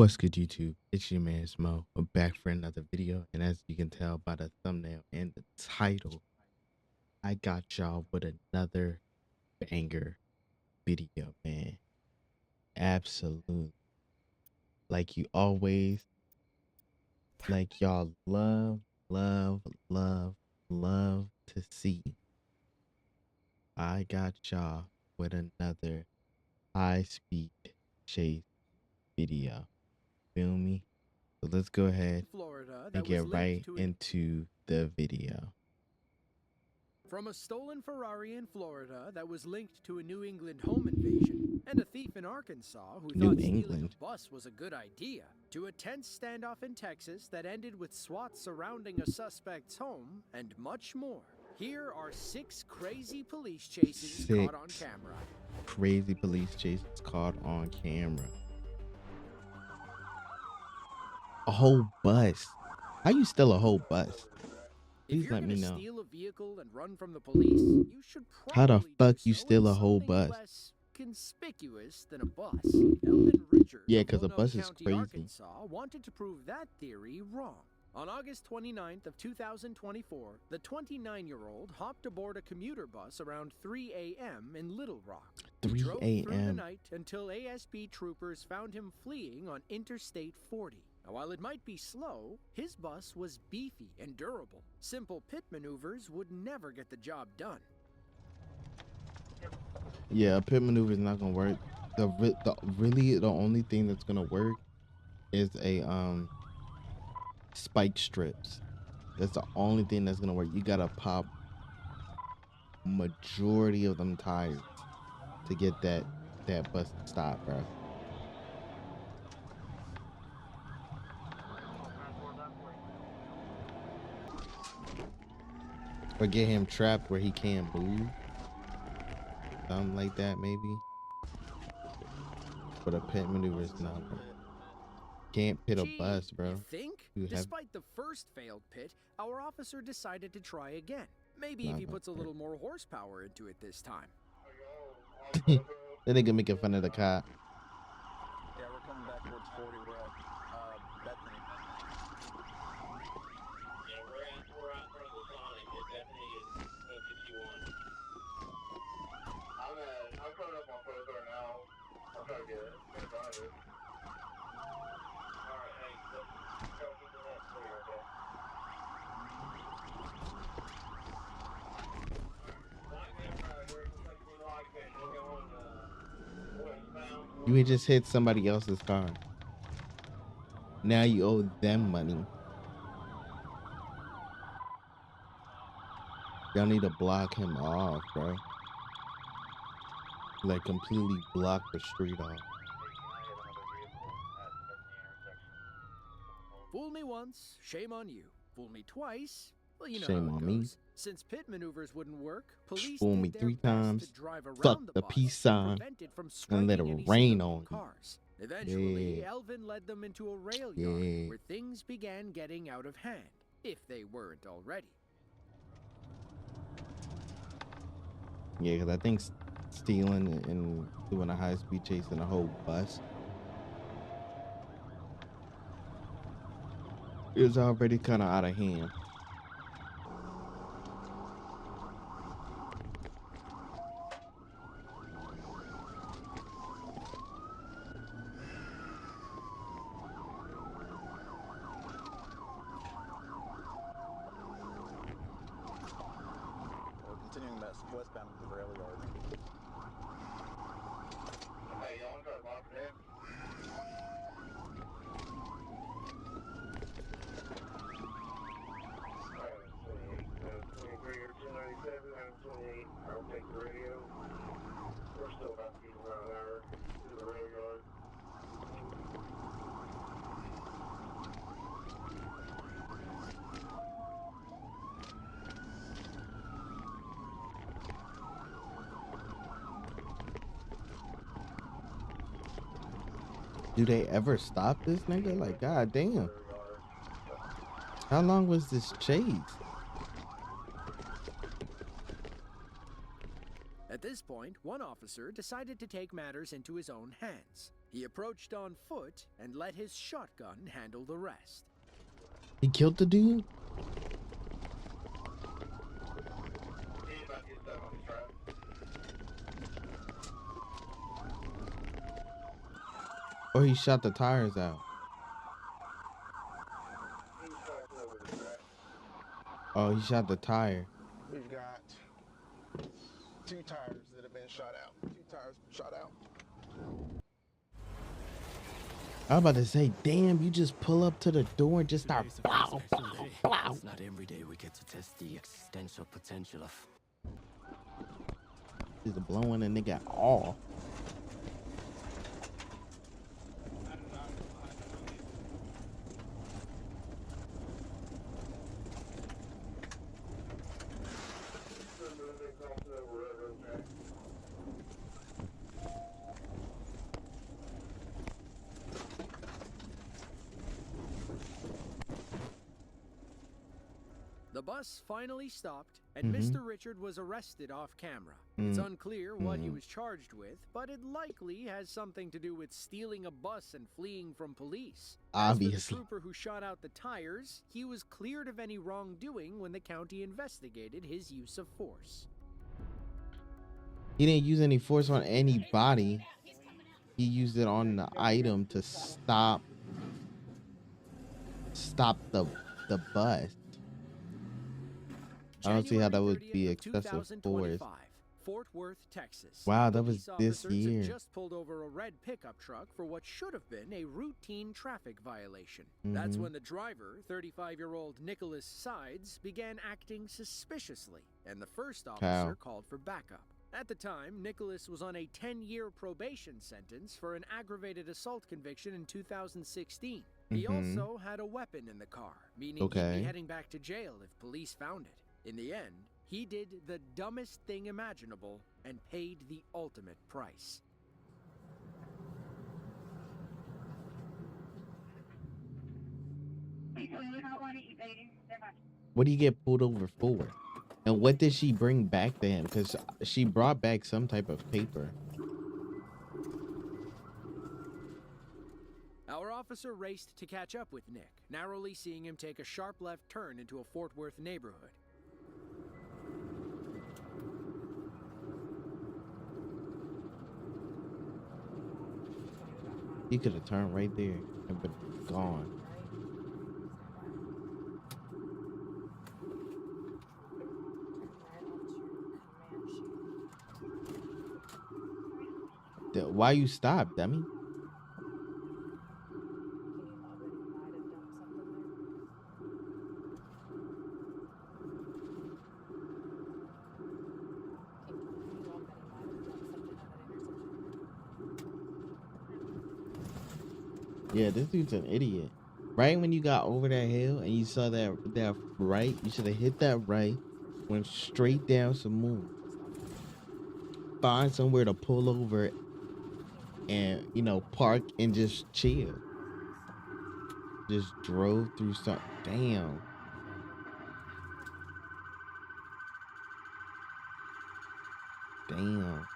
What's good, YouTube? It's your man Smo. We're back for another video, and as you can tell by the thumbnail and the title, I got y'all with another banger video, man. Absolutely. Like you always, like y'all love to see. I got y'all with another high-speed chase video. Feel me? So let's go ahead Florida and that was get linked right to into the video. From a stolen Ferrari in Florida that was linked to a New England home invasion, and a thief in Arkansas who New thought stealing England. a bus was a good idea, to a tense standoff in Texas that ended with SWAT surrounding a suspect's home, and much more. Here are 6 crazy police chases caught on camera. Crazy police chases caught on camera. A whole bus. How you steal a whole bus? Please let me know. If you're gonna steal a vehicle and run from the police, you should How the probably fuck do you so steal in a whole something bus? less conspicuous than a bus. Elvin Richards Yeah, of because a Roanoke bus is County, crazy. Arkansas, wanted to prove that theory wrong. On August 29th of 2024, the 29-year-old hopped aboard a commuter bus around 3 a.m. in Little Rock. 3 He drove through the a.m. night until ASB troopers found him fleeing on Interstate 40. Now, while it might be slow, his bus was beefy and durable. Simple pit maneuvers would never get the job done. Yeah, a pit maneuver is not gonna work. The only thing that's gonna work is a spike strips. That's the only thing that's gonna work. You gotta pop majority of them tires to get that bus to stop, bro. Or get him trapped where he can't move. Something like that, maybe. But a pit maneuver is not. Can't pit a bus, bro. You think? Despite the first failed pit, our officer decided to try again. Maybe if he puts a little more horsepower into it this time. Then they can make fun of the cop. Yeah, we're coming back towards 40. We're at Bethany. Yeah, we're out in front of the Sonic at Bethany and 51. I'm coming up on Photo now. I'm trying to get it. Alright, hey, let's go keep the net clear, okay? You had just hit somebody else's car. Now you owe them money. Y'all need to block him off, bro. Like completely block the street off. Fool me once, shame on you. Fool me twice, well, you know Shame how it on me. goes. Since pit maneuvers wouldn't work, police Fool did me their 3 best times. to drive around Fuck the bus peace to sign prevent it from and let it striking any rain civilian on you. cars. Eventually, Yeah. Elvin led them into a rail yard Yeah. where things began getting out of hand, if they weren't already. Yeah, because I think stealing and doing a high-speed chase in a whole bus is already kind of out of hand. We're continuing westbound to the rail yard. Hey, y'all got locked in? I'll take the radio. We're still about to get around an hour to the rail yard. Do they ever stop this nigga? Like, god damn. How long was this chase? At this point, one officer decided to take matters into his own hands. He approached on foot and let his shotgun handle the rest. He killed the dude? He's about to get stuck on the trap. Or he shot the tires out? He's stuck over the trap. Oh, he shot the tire. We've got 2 tires that have been shot out. 2 tires shot out. I was about to say, damn, you just pull up to the door and just start blow, blow, blow. It's not every day we get to test the existential potential of... Just blowing a nigga off. Moving across the railroad track. The bus finally stopped, and Mr. Richard was arrested off camera. It's unclear what he was charged with, but it likely has something to do with stealing a bus and fleeing from police. As for the Obviously. trooper who shot out the tires, he was cleared of any wrongdoing when the county investigated his use of force. He didn't use any force on anybody. He used it on the item to stop the bus. I don't see how that would be January 30th of excessive force. 2025, Fort Worth, Texas. Wow, that was Police this officers had year. just pulled over a red pickup truck for what should have been a routine traffic violation. That's when the driver, 35-year-old Nicholas Sides, began acting suspiciously, and the first officer called for backup. At the time, Nicholas was on a 10-year probation sentence for an aggravated assault conviction in 2016. He also had a weapon in the car, meaning he'd be heading back to jail if police found it. In the end, he did the dumbest thing imaginable and paid the ultimate price. What do you get pulled over for? And what did she bring back to him? Because she brought back some type of paper. Our officer raced to catch up with Nick, narrowly seeing him take a sharp left turn into a Fort Worth neighborhood. He could have turned right there and been gone. Why you stopped, dummy? Yeah, this dude's an idiot. Right when you got over that hill and you saw that right, you should have hit that right, went straight down some move. Find somewhere to pull over and, you know, park and just chill. Just drove through some. Damn. Damn.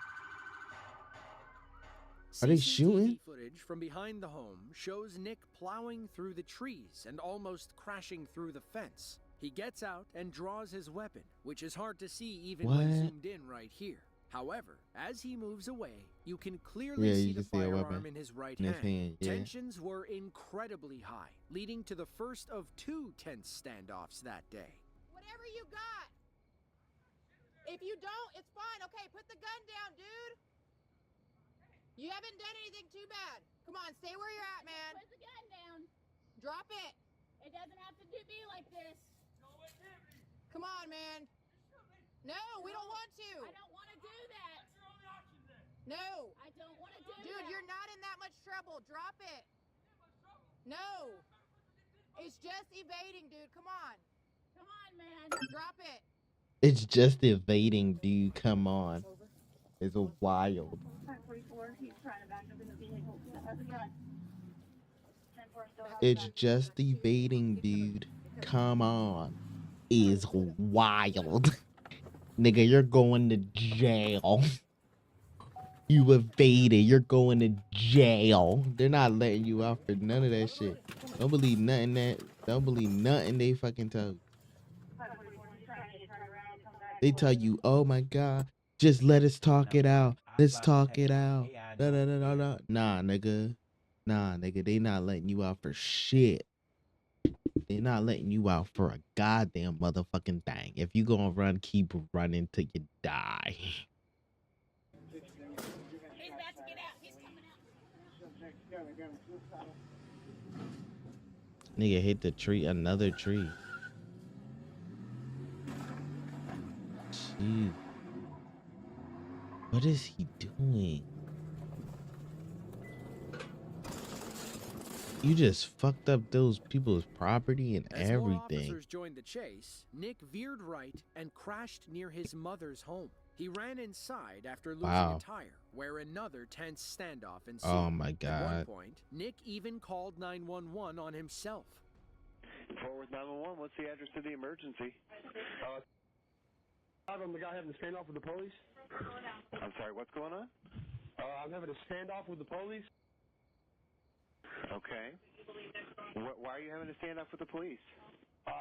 Are they shooting? CCTV footage from behind the home shows Nick plowing through the trees and almost crashing through the fence. He gets out and draws his weapon, which is hard to see even when zoomed in right here. However, as he moves away, you can clearly see the firearm in his right hand. Tensions were incredibly high, leading to the first of 2 tense standoffs that day. Whatever you got. If you don't, it's fine. Okay, put the gun down, dude. You haven't done anything too bad. Come on, stay where you're at, man. Put the gun down. Drop it. It doesn't have to be like this. Come on, man. No, we don't want to. I don't want to do that. No. I don't want to do that. Dude, you're not in that much trouble. Drop it. No. It's just evading, dude. Come on. Come on, man. Drop it. It's just evading, dude. Come on. It's a wild. 1044, he's trying to back up in the vehicle. Has a gun. 10-4 still has a It's gun. just evading, dude. Come on. Is wild. Nigga, you're going to jail. You evaded. You're going to jail. They're not letting you out for none of that shit. Don't believe nothing that. Don't believe nothing they fucking tell you. They tell you, oh my God, just let us talk it out. Let's talk it out. Da, da, da, da, da. Nah, nigga. Nah, nigga. They not letting you out for shit. They not letting you out for a goddamn motherfucking thing. If you gonna run, keep running till you die. He's about to get out. He's coming out. Nigga hit the tree, another tree. Jeez. What is he doing? You just fucked up those people's property and As more everything. officers joined the chase, Nick veered right and crashed near his mother's home. He ran inside after losing a tire, where another tense standoff ensued. Oh my God. At one point, Nick even called 911 on himself. Forward 911, what's the address to the emergency? I'm the guy having a standoff with the police. I'm sorry, what's going on? I'm having a standoff with the police. Okay. Why are you having a standoff with the police?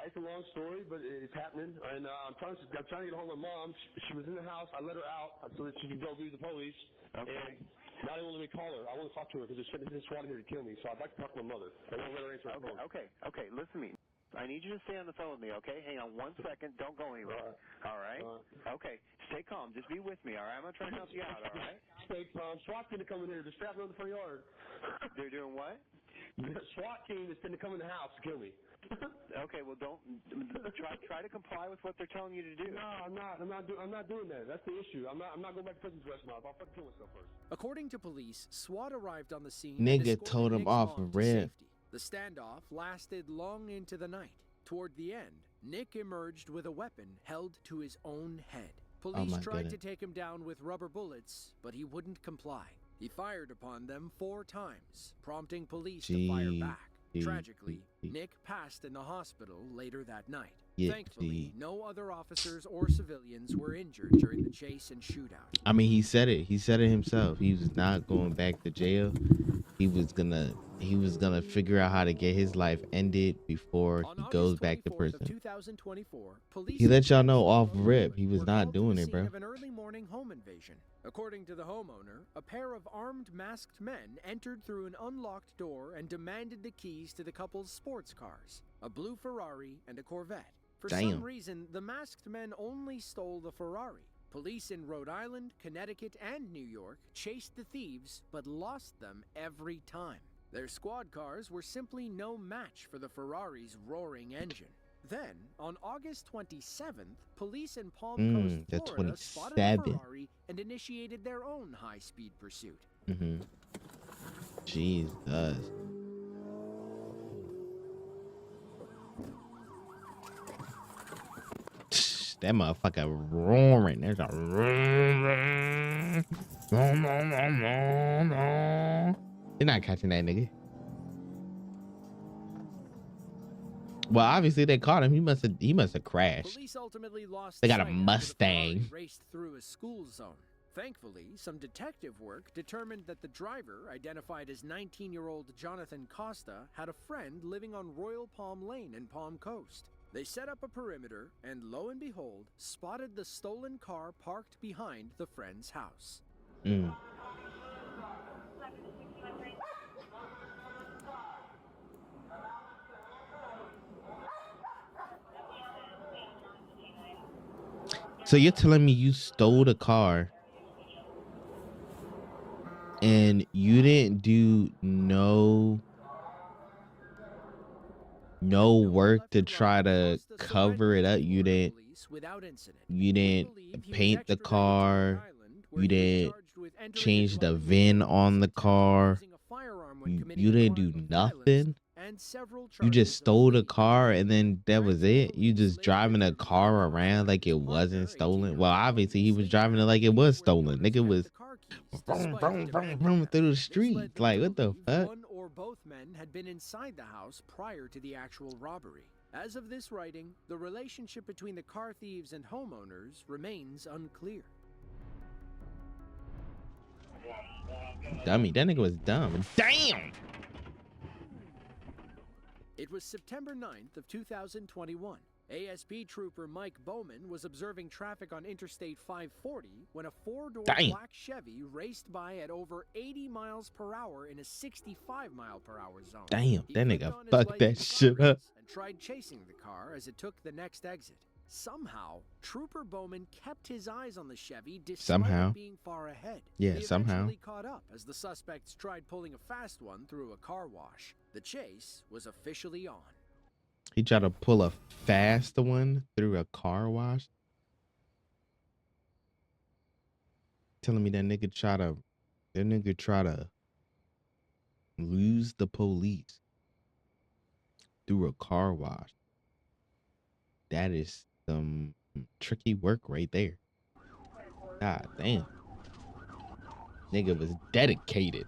It's a long story, but it's happening. And I'm trying to get a hold of my mom. She was in the house. I let her out so that she could go be with the police. Okay. And now they won't let me call her. I want to talk to her because they're sending this SWAT here to kill me. So I'd like to talk to my mother. I won't let her answer my phone. Okay, listen to me. I need you to stay on the phone with me, okay? Hang on 1 second. Don't go anywhere. All right? Okay. Stay calm. Just be with me, all right? I'm going to try to help you out, all right? Stay calm. SWAT team to come in here. Just strap me on the front yard. They're doing what? The SWAT team is going to come in the house to kill me. Okay, well, don't try to comply with what they're telling you to do. No, I'm not doing that. That's the issue. I'm not going back to prison for the rest of my life. I'll fucking kill myself first. According to police, SWAT arrived on the scene. Nigga and told him Nick's off mom to rip. safety. The standoff lasted long into the night. Toward the end, Nick emerged with a weapon held to his own head. Police tried to take him down with rubber bullets, but he wouldn't comply. He fired upon them 4 times, prompting police to fire back. Tragically, Nick passed in the hospital later that night. Thankfully, no other officers or civilians were injured during the chase and shootout. I mean, he said it. He said it himself. He was not going back to jail. He was gonna figure out how to get his life ended before he goes back to prison. 2024, He let y'all know off rip. He was not doing it, bro. Of an early morning home invasion. According to the homeowner, a pair of armed masked men entered through an unlocked door and demanded the keys to the couple's sports cars, a blue Ferrari and a Corvette. For some reason, the masked men only stole the Ferrari. Police in Rhode Island, Connecticut, and New York chased the thieves, but lost them every time. Their squad cars were simply no match for the Ferrari's roaring engine. Then, on August 27th, police in Palm Coast, Florida, spotted the Ferrari and initiated their own high-speed pursuit. Jesus. That motherfucker roaring. There's a roaring. They're not catching that nigga. Well, obviously they caught him. He must have crashed. Police ultimately lost They got a sight after the Mustang. Ferrari raced through a school zone. Thankfully, some detective work determined that the driver, identified as 19-year-old Jonathan Costa, had a friend living on Royal Palm Lane in Palm Coast. They set up a perimeter and, lo and behold, spotted the stolen car parked behind the friend's house. So you're telling me you stole the car and you didn't do no work to try to cover it up? You didn't paint the car, you didn't change the VIN on the car, you didn't do nothing? You just stole the car and then that was it? You just driving a car around like it wasn't stolen? Well, obviously he was driving it like it was stolen. Nigga was through the street. Like, what the fuck? One or both men had been inside the house prior to the actual robbery. As of this writing, the relationship between the car thieves and homeowners remains unclear. Dummy. That nigga was dumb. Damn. It was September 9th of 2021. ASP trooper Mike Bowman was observing traffic on Interstate 540 when a four-door black Chevy raced by at over 80 miles per hour in a 65 mile per hour zone. Damn, He that clicked nigga on his fucked light that in shit progress up. and tried chasing the car as it took the next exit. Somehow, Trooper Bowman kept his eyes on the Chevy despite it being far ahead. Yeah, he eventually caught up as the suspects tried pulling a fast one through a car wash. The chase was officially on. He tried to pull a fast one through a car wash. Telling me that nigga try to lose the police through a car wash. That is some tricky work right there. God damn. Nigga was dedicated.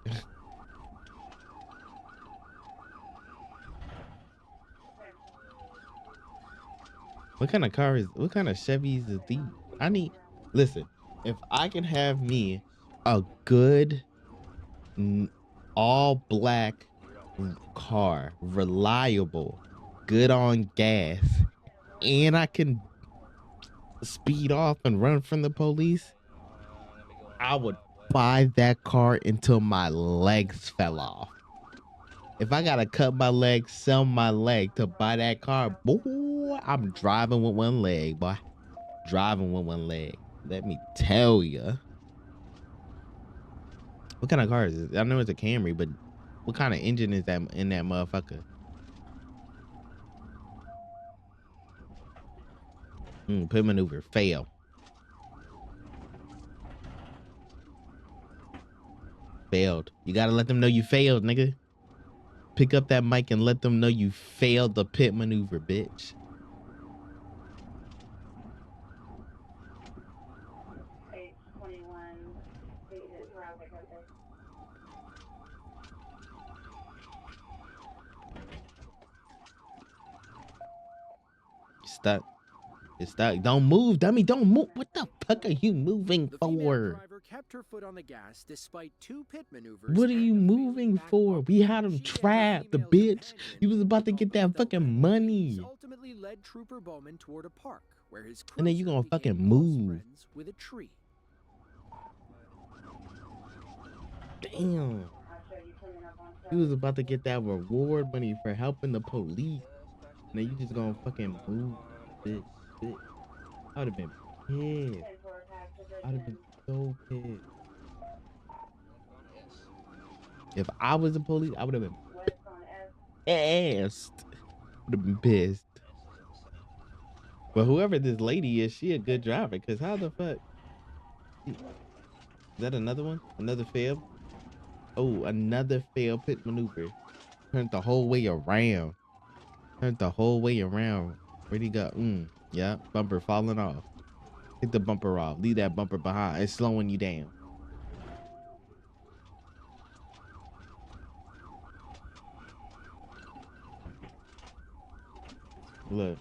What kind of Chevys is these? Listen, if I can have me a good all black car, reliable, good on gas, and I can speed off and run from the police, I would buy that car until my legs fell off. If I gotta cut my leg, sell my leg to buy that car, boy, I'm driving with one leg, boy. Driving with one leg. Let me tell you. What kind of car is it? I know it's a Camry, but what kind of engine is that in that motherfucker? Pit maneuver. Fail. Failed. You gotta let them know you failed, nigga. Pick up that mic and let them know you failed the pit maneuver, bitch. Stuck. It's stuck. Don't move, dummy. Don't move. What the fuck are you moving for? The female driver kept her foot on the gas despite two pit maneuvers. What are you moving for? We had him trapped, the bitch. You was about to get that fucking money. Ultimately led Trooper Bowman toward a park where his and then you gonna fucking move. With a tree. Damn. You was about to get that reward money for helping the police. Now you just gonna fucking move, bitch. I would have been pissed. I would have been so pissed. If I was the police, I would have been pissed. Would have been pissed. But whoever this lady is, she a good driver. Cause how the fuck? Is that another one? Another fail? Oh, another failed pit maneuver. Turned the whole way around. Turned the whole way around. Where'd he go? Yeah, bumper falling off. Take the bumper off. Leave that bumper behind. It's slowing you down. Look.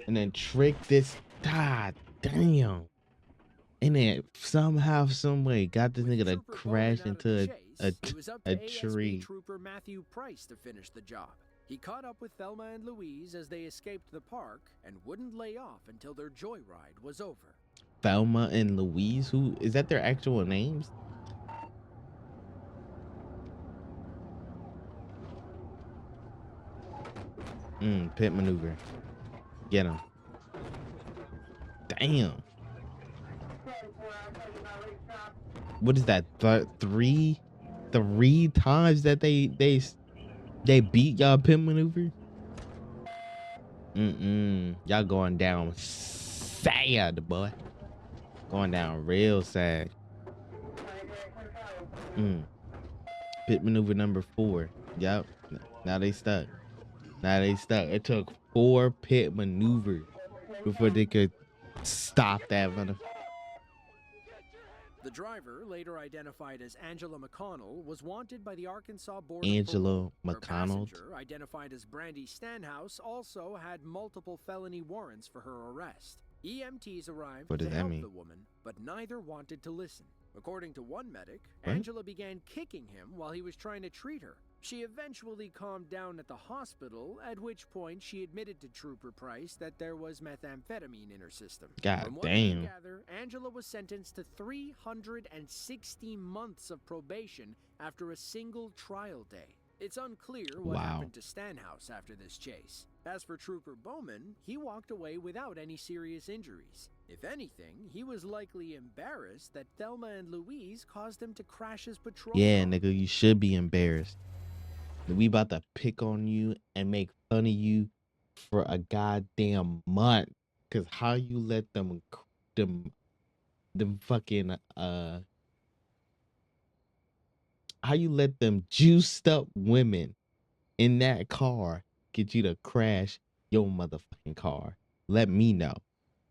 And then trick this. God damn. And then somehow, some way, got this nigga to crash into a tree. Trooper Matthew Price to finish the job. He caught up with Thelma and Louise as they escaped the park and wouldn't lay off until their joyride was over. Thelma and Louise? Who is that? Their actual names? Pit maneuver. Get him. Damn. What is that? Three times that they beat y'all pit maneuver? Y'all going down sad, boy. Going down real sad. Pit maneuver number 4. Yep. Now they stuck. It took 4 pit maneuvers before they could stop that motherfucker. The driver, later identified as Angela McConnell, was wanted by the Arkansas Board Angela of Parole. Her McConnell, passenger, identified as Brandy Stanhouse, also had multiple felony warrants for her arrest. EMTs arrived What does to that help mean? the woman, but neither wanted to listen. According to one medic, What? Angela began kicking him while he was trying to treat her. She eventually calmed down at the hospital, at which point she admitted to Trooper Price that there was methamphetamine in her system. God From what we damn. can gather, Angela was sentenced to 360 months of probation after a single trial day. It's unclear what Wow. happened to Stanhouse after this chase. As for Trooper Bowman, he walked away without any serious injuries. If anything, he was likely embarrassed that Thelma and Louise caused him to crash his patrol Yeah, car. nigga, you should be embarrassed. We about to pick on you and make fun of you for a goddamn month. Cause how you let them fucking how you let them juiced up women in that car get you to crash your motherfucking car? Let me know.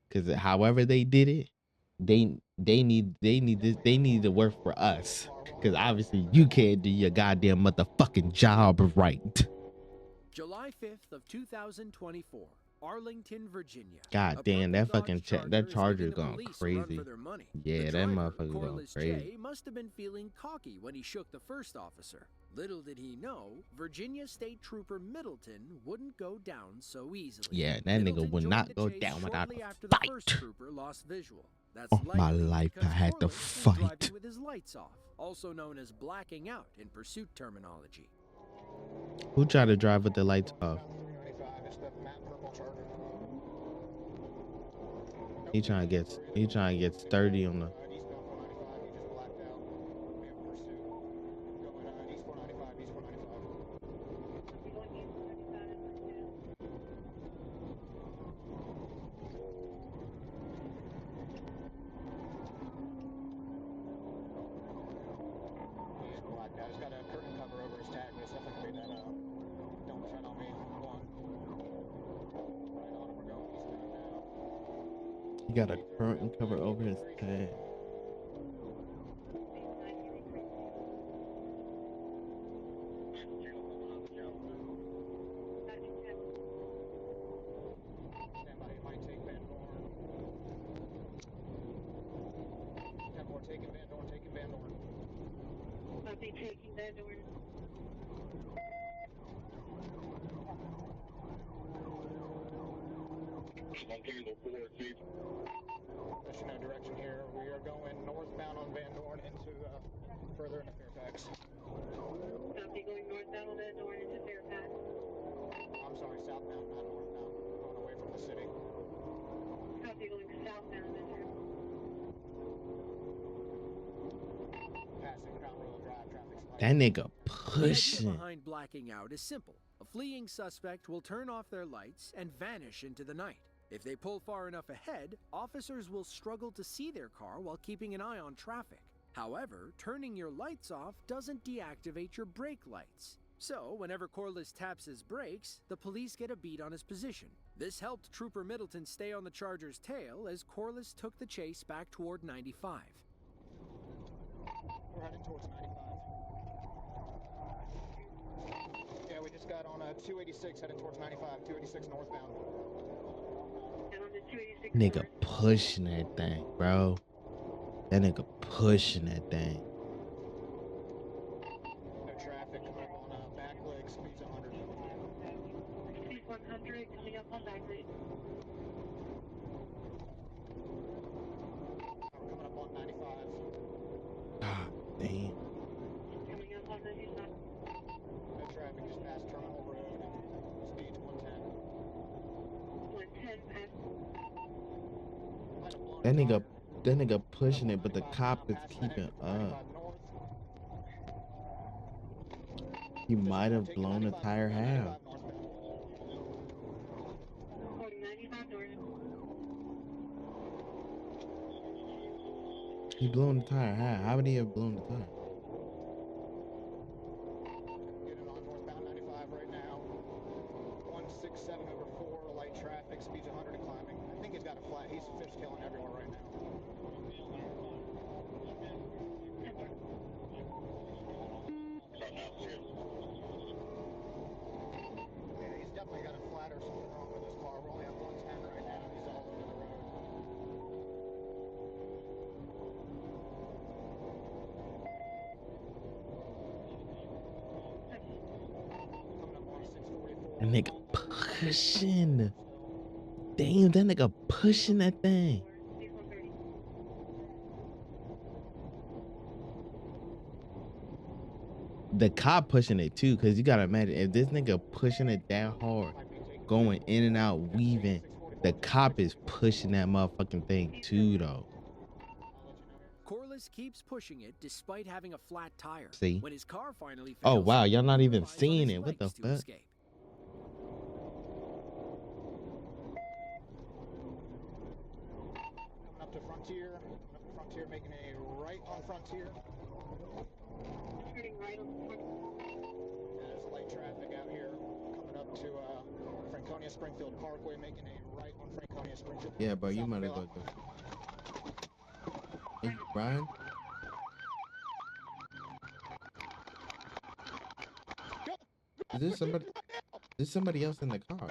Cause however they did it, they need to work for us. Cause obviously you can't do your goddamn motherfucking job right. July 5th of 2024, Arlington, Virginia. God A damn, that purple fucking Dodge that is Charger giving the going police a run crazy. for their money. Yeah, The that driver, motherfucker going Corliss crazy. J, must have been feeling cocky when he shook the first officer. Little did he know, Virginia State Trooper Middleton wouldn't go down so easily. Yeah, that Middleton nigga would joined not the go chase down without shortly a after the fight. first trooper lost visual. That's Oh my likely life, I because had to Corliss was fight. driving with his lights off, also known as blacking out in pursuit terminology. Who tried to drive with the lights off? He trying to get sturdy on the. He got a curtain cover over his head. No direction here. We are going northbound on Van Dorn into further into Fairfax. Copy, going northbound on Van Dorn into Fairfax. I'm sorry, southbound, not northbound. Going away from the city. Copy, going southbound into passing Crown Royal Drive traffic light. That nigga The idea pushing. behind blacking out is simple. A fleeing suspect will turn off their lights and vanish into the night. If they pull far enough ahead, officers will struggle to see their car while keeping an eye on traffic. However, turning your lights off doesn't deactivate your brake lights. So, whenever Corliss taps his brakes, the police get a beat on his position. This helped Trooper Middleton stay on the Charger's tail as Corliss took the chase back toward 95. We're heading towards 95. Yeah, we just got on 286 heading towards 95, 286 northbound. Nigga pushing that thing, bro. That nigga pushing that thing. No traffic coming up on back leg, speeds 100. Speed 100, coming up on back leg. Coming up on 95. Ah, damn. Coming up on 95. No traffic, just past Terminal Road. Speeds 110. 110 past. That nigga pushing it, but the cop is keeping up. He might have blown the tire half. He blown the tire half. How would he have blown the tire? Getting on northbound 95 right now. 167 over 4, light traffic, speeds 100 and climbing. I think he's got a flat. He's fish killing everywhere right now. Yeah, he's definitely got a flat or something wrong with his car. We're only at 110 right now. He's all over the road. nigga pushing. Damn, that nigga pushing that thing. The cop pushing it too, because you gotta imagine if this nigga pushing it that hard, going in and out, weaving, the cop is pushing that motherfucking thing too, though. Corliss keeps pushing it despite having a flat tire. See? When his car finally fails, Oh wow, y'all not he even relies on seeing his it. What the legs to fuck? escape. Coming up to Frontier. Coming up to Frontier, making a right on Frontier. Turning right on There's light traffic out here. Coming up to Franconia Springfield Parkway, making a right on Franconia Springfield. Yeah, bro, you might as well go. Hey, Brian? Is there somebody? There's somebody else in the car.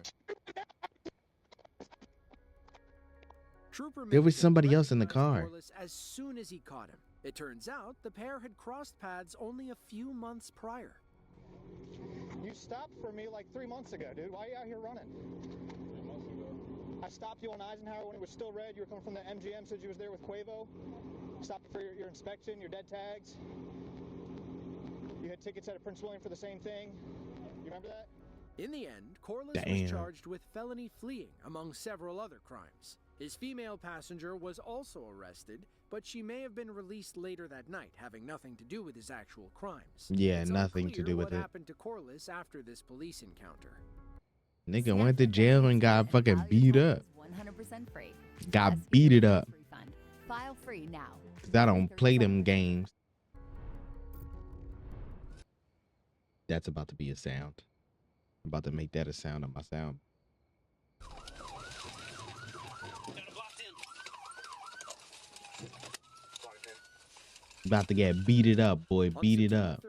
Trooper There was Middleton somebody else in the recognized car. Corliss as soon as he caught him. It turns out the pair had crossed paths only a few months prior. You stopped for me like 3 months ago, dude. Why are you out here running? 3 months ago. I stopped you on Eisenhower when it was still red. You were coming from the MGM, said you was there with Quavo. Stopped for your inspection, your dead tags. You had tickets out of Prince William for the same thing. You remember that? In the end, Corliss was charged with felony fleeing, among several other crimes. His female passenger was also arrested, but she may have been released later that night, having nothing to do with his actual crimes. Yeah, It's nothing to unclear do with what it. happened to Corliss after this police encounter. Nigga went to jail and got fucking beat up. 100% free. Got beat it up. Refund. File free now. 'Cause I don't play them games. That's about to be a sound. I'm about to make that a sound on my sound. About to get beat it up, boy. Beat it up.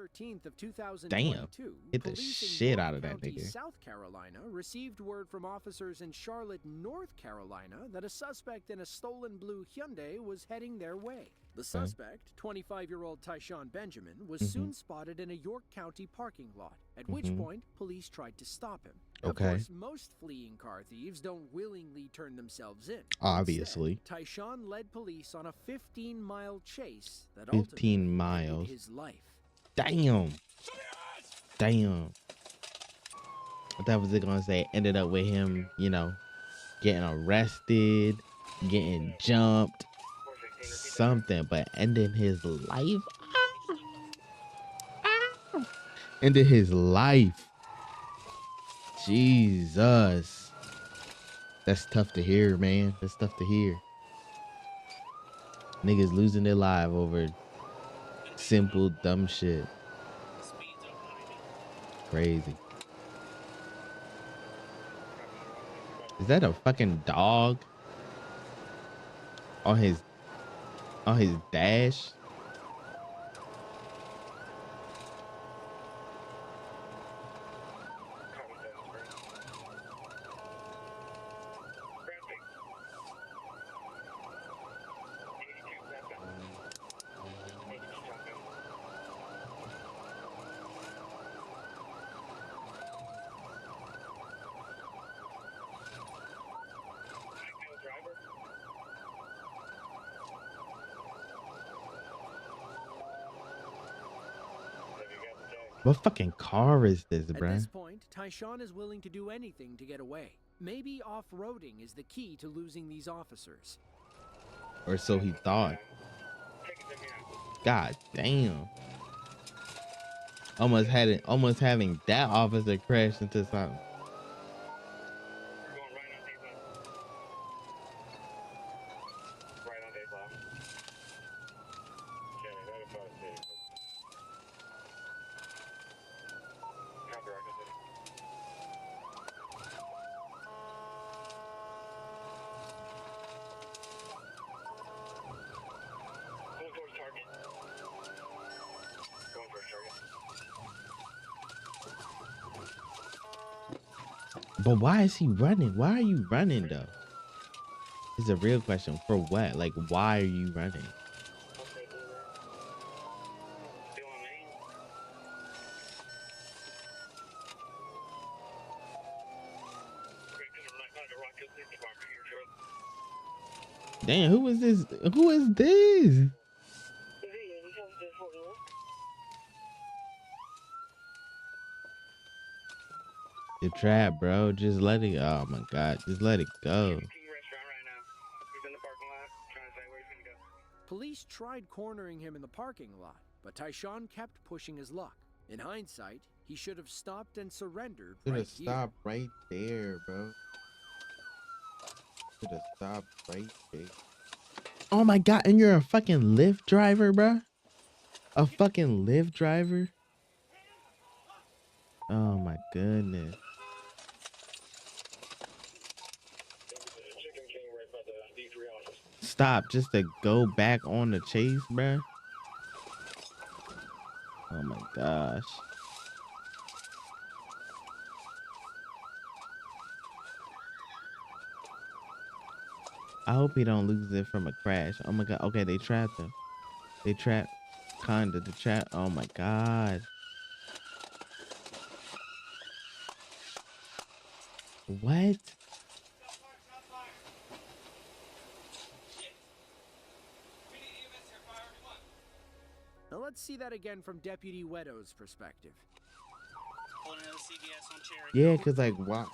Damn. Hit the shit out of that nigga. South Carolina received word from officers in Charlotte, North Carolina, that a suspect in a stolen blue Hyundai was heading their way. The suspect, 25-year-old Tyshawn Benjamin, was soon spotted in a York County parking lot, at which point police tried to stop him. Of course, most fleeing car thieves don't willingly turn themselves in. Obviously. Instead, Tyshawn led police on a 15-mile chase that 15 miles. ended his life. Damn. Damn. What that was it gonna say? Ended up with him, you know, getting arrested, getting jumped, something, but ending his life. Ended his life. Jesus. That's tough to hear, man. That's tough to hear. Niggas losing their life over simple, dumb shit. Crazy. Is that a fucking dog? On his dash? What fucking car is this, bruh? At this point, Tyshawn is willing to do anything to get away. Maybe off-roading is the key to losing these officers. Or so he thought. God damn. Almost having that officer crash into something. But why is he running? Why are you running though? It's a real question. For what? Like, why are you running? Damn, who is this? Who is this? The trap, bro. Just let it. Oh my god, just let it go. Police tried cornering him in the parking lot, but Tyshawn kept pushing his luck. In hindsight, he should have stopped and surrendered Should right have here. stopped right there, bro. Should have stopped right there. Oh my god, and you're a fucking Lyft driver, bro? A fucking Lyft driver? Oh my goodness. Stop just to go back on the chase, bruh. Oh my gosh. I hope he don't lose it from a crash. Oh my god. Okay, they trapped him. They trapped kinda the trap. Oh my god. What? Now let's see that again from Deputy Wedo's perspective. Yeah, cause like what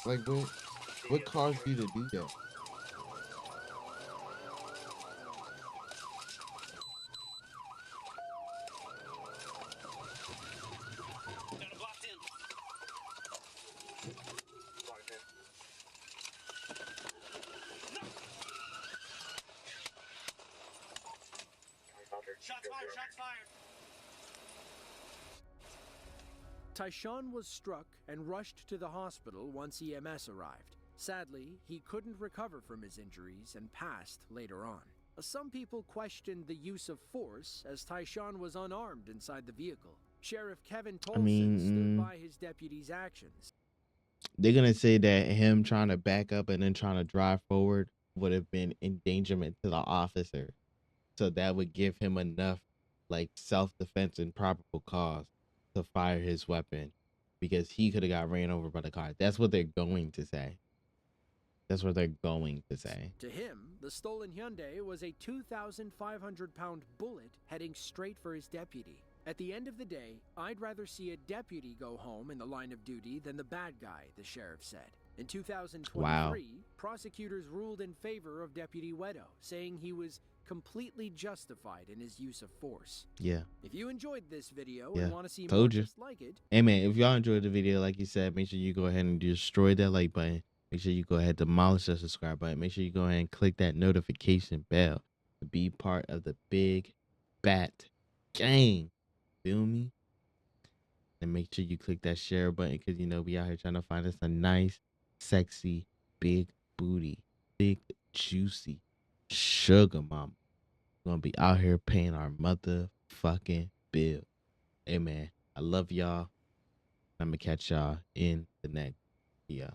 caused you to do that? Shots fired! Shots fired! Tyshawn was struck and rushed to the hospital once EMS arrived. Sadly, he couldn't recover from his injuries and passed later on. Some people questioned the use of force as Tyshawn was unarmed inside the vehicle. Sheriff Kevin Tolson stood by his deputy's actions. They're gonna say that him trying to back up and then trying to drive forward would have been endangerment to the officer. So that would give him enough like self-defense and probable cause to fire his weapon because he could have got ran over by the car. That's what they're going to say. That's what they're going to say. To him, the stolen Hyundai was a 2,500-pound bullet heading straight for his deputy. At the end of the day, I'd rather see a deputy go home in the line of duty than the bad guy, the sheriff said. In 2023, prosecutors ruled in favor of Deputy Wedo, saying he was completely justified in his use of force. Yeah. If you enjoyed this video and want to see more just like it, hey man, if y'all enjoyed the video, like you said, make sure you go ahead and destroy that like button. Make sure you go ahead and demolish that subscribe button. Make sure you go ahead and click that notification bell to be part of the big bat gang. Feel me? And make sure you click that share button because you know we out here trying to find us a nice, sexy, big booty, big, juicy sugar mama. We're gonna be out here paying our motherfucking bill. Hey man, I love y'all. I'm gonna catch y'all in the next video.